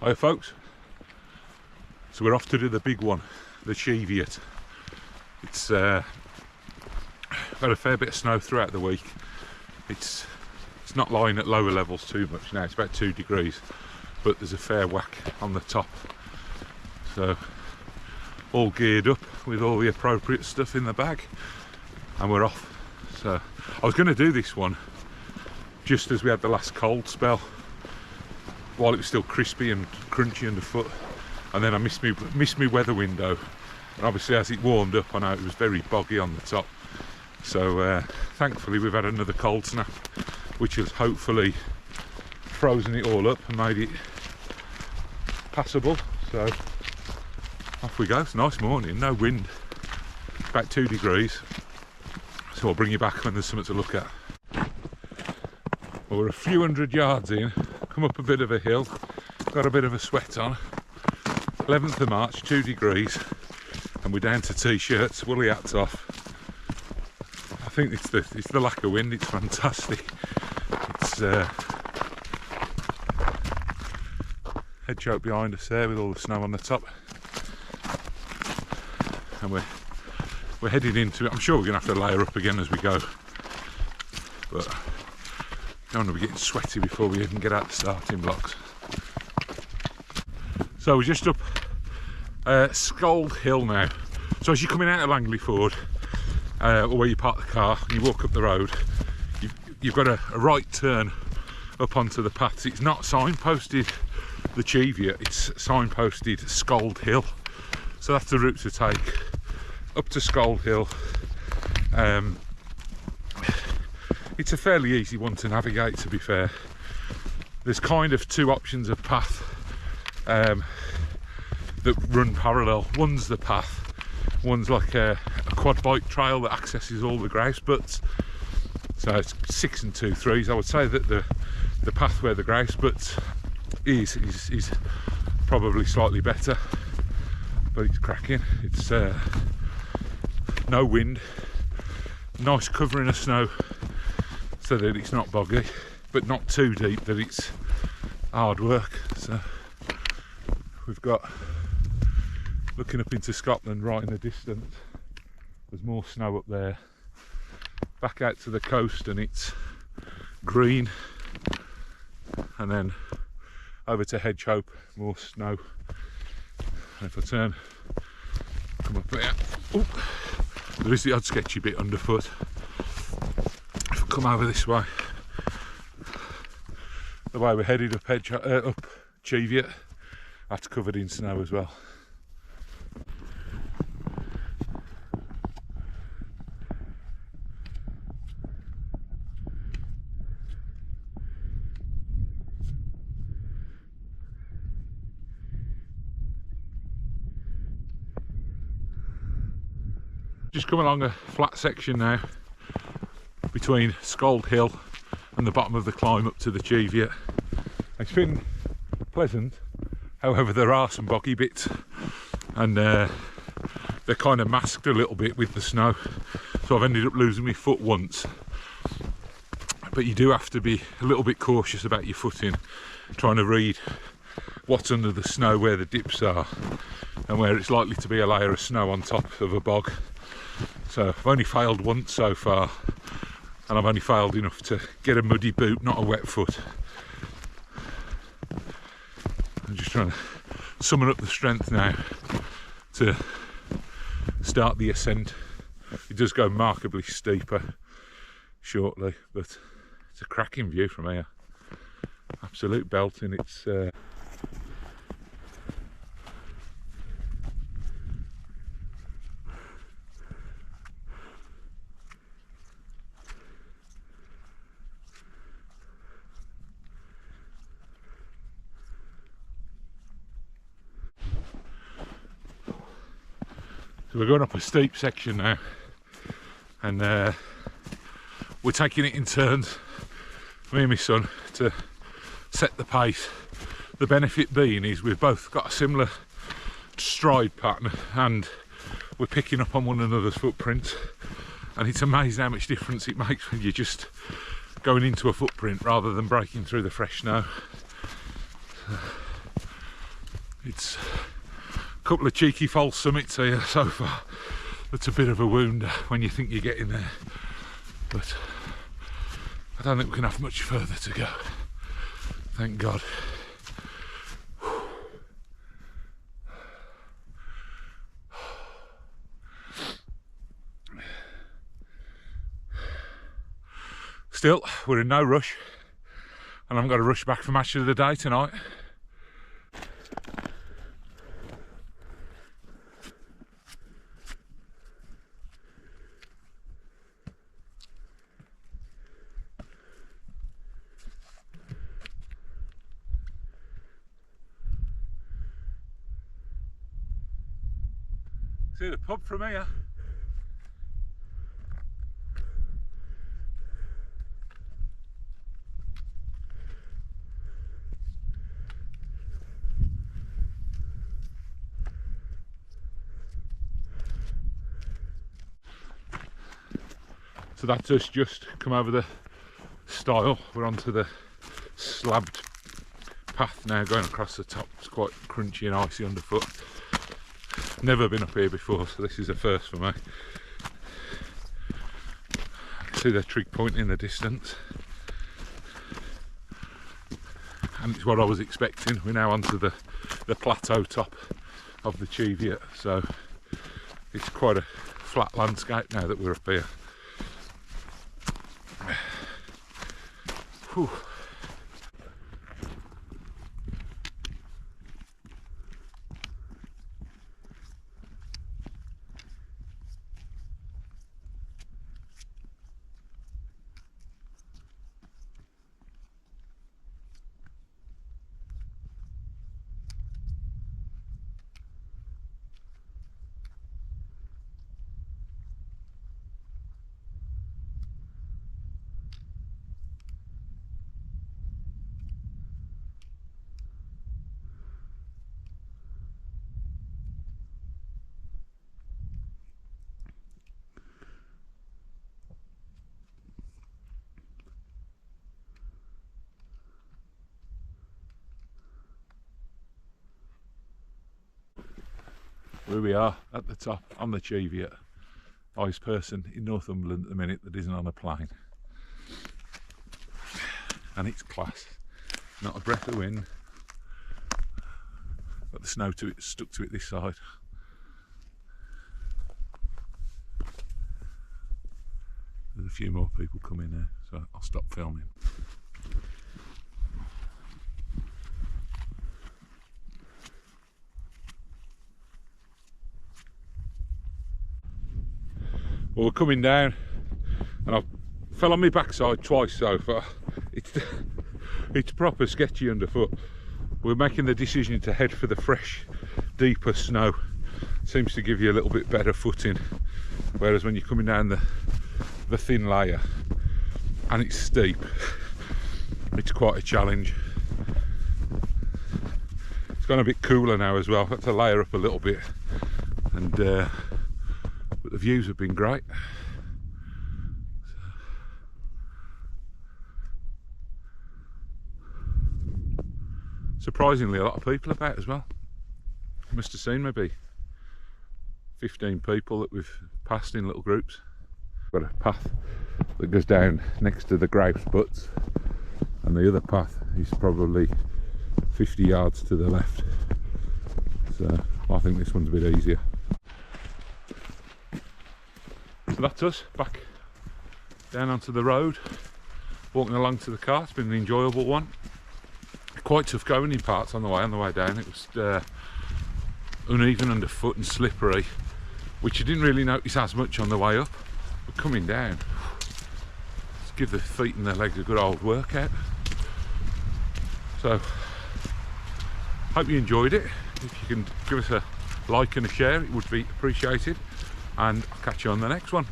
Hiya folks, so we're off to do the big one, the Cheviot. It's had a fair bit of snow throughout the week. It's not lying at lower levels too much now, it's about 2 degrees, but there's a fair whack on the top. So all geared up with all the appropriate stuff in the bag and we're off. So I was going to do this one just as we had the last cold spell, while it was still crispy and crunchy underfoot, and then I missed me weather window, and obviously as it warmed up I know it was very boggy on the top. So thankfully we've had another cold snap which has hopefully frozen it all up and made it passable. So off we go. It's a nice morning, no wind, about 2 degrees, so I'll bring you back when there's something to look at. Well, we're a few hundred yards in, come up a bit of a hill, got a bit of a sweat on. 11th of March, 2 degrees, and we're down to t-shirts, woolly hats off. I think it's the lack of wind, it's fantastic. It's head choke behind us there with all the snow on the top. And we're heading into it. I'm sure we're going to have to layer up again as we go, but don't want to be getting sweaty before we even get out the starting blocks. So we're just up Scald Hill now. So as you're coming out of Langleeford, or where you park the car and you walk up the road, you've got a right turn up onto the paths. It's not signposted the Cheviot, it's signposted Scald Hill. So that's the route to take up to Scald Hill. It's a fairly easy one to navigate, to be fair. There's kind of two options of path that run parallel. One's the path, one's like a quad bike trail that accesses all the grouse butts. So it's 6 and 2 3s. I would say that the path where the grouse butts is probably slightly better, but it's cracking. It's no wind, nice covering of snow so that it's not boggy, but not too deep that it's hard work. So we've got, looking up into Scotland right in the distance, there's more snow up there. Back out to the coast and it's green, and then over to Hedgehope, more snow. And if I turn, come up here, oh, there is the odd sketchy bit underfoot. If I come over this way, the way we're headed up Cheviot, that's covered in snow as well. Just come along a flat section now between Scald Hill and the bottom of the climb up to the Cheviot. It's been pleasant, however there are some boggy bits, and they're kind of masked a little bit with the snow, so I've ended up losing my foot once. But you do have to be a little bit cautious about your footing, trying to read what's under the snow, where the dips are and where it's likely to be a layer of snow on top of a bog. So I've only failed once so far, and I've only failed enough to get a muddy boot, not a wet foot. I'm just trying to summon up the strength now to start the ascent. It does go markedly steeper shortly, but it's a cracking view from here. Absolute belting. It's so we're going up a steep section now, and we're taking it in turns, me and my son, to set the pace. The benefit being is we've both got a similar stride pattern and we're picking up on one another's footprints, and it's amazing how much difference it makes when you're just going into a footprint rather than breaking through the fresh snow. It's a couple of cheeky false summits here so far. That's a bit of a wound when you think you're getting there, but I don't think we can have much further to go. Thank God. Still, we're in no rush, and I haven't got to rush back for match of the day tonight. See the pub from here. So that's us just come over the stile. We're onto the slabbed path now going across the top. It's quite crunchy and icy underfoot. Never been up here before, so this is a first for me. I can see the trig point in the distance, and it's what I was expecting. We're now onto the plateau top of the Cheviot, so it's quite a flat landscape now that we're up here. Whew. Here we are at the top on the Cheviot. Highest person in Northumberland at the minute that isn't on a plane. And it's class. Not a breath of wind. Got the snow stuck to it this side. There's a few more people coming there, so I'll stop filming. Well, we're coming down, and I fell on my backside twice so far. It's proper sketchy underfoot. We're making the decision to head for the fresh, deeper snow. Seems to give you a little bit better footing, whereas when you're coming down the thin layer and it's steep, it's quite a challenge. It's gone a bit cooler now as well. I've got to layer up a little bit, and but the views have been great. Surprisingly, a lot of people about as well. You must have seen maybe 15 people that we've passed in little groups. Got a path that goes down next to the grouse butts, and the other path is probably 50 yards to the left. So I think this one's a bit easier. So that's us back down onto the road, walking along to the car. It's been an enjoyable one. Quite tough going in parts on the way down. It was uneven underfoot and slippery, which you didn't really notice as much on the way up. But coming down, let's give the feet and the legs a good old workout. So hope you enjoyed it. If you can give us a like and a share, it would be appreciated, and I'll catch you on the next one.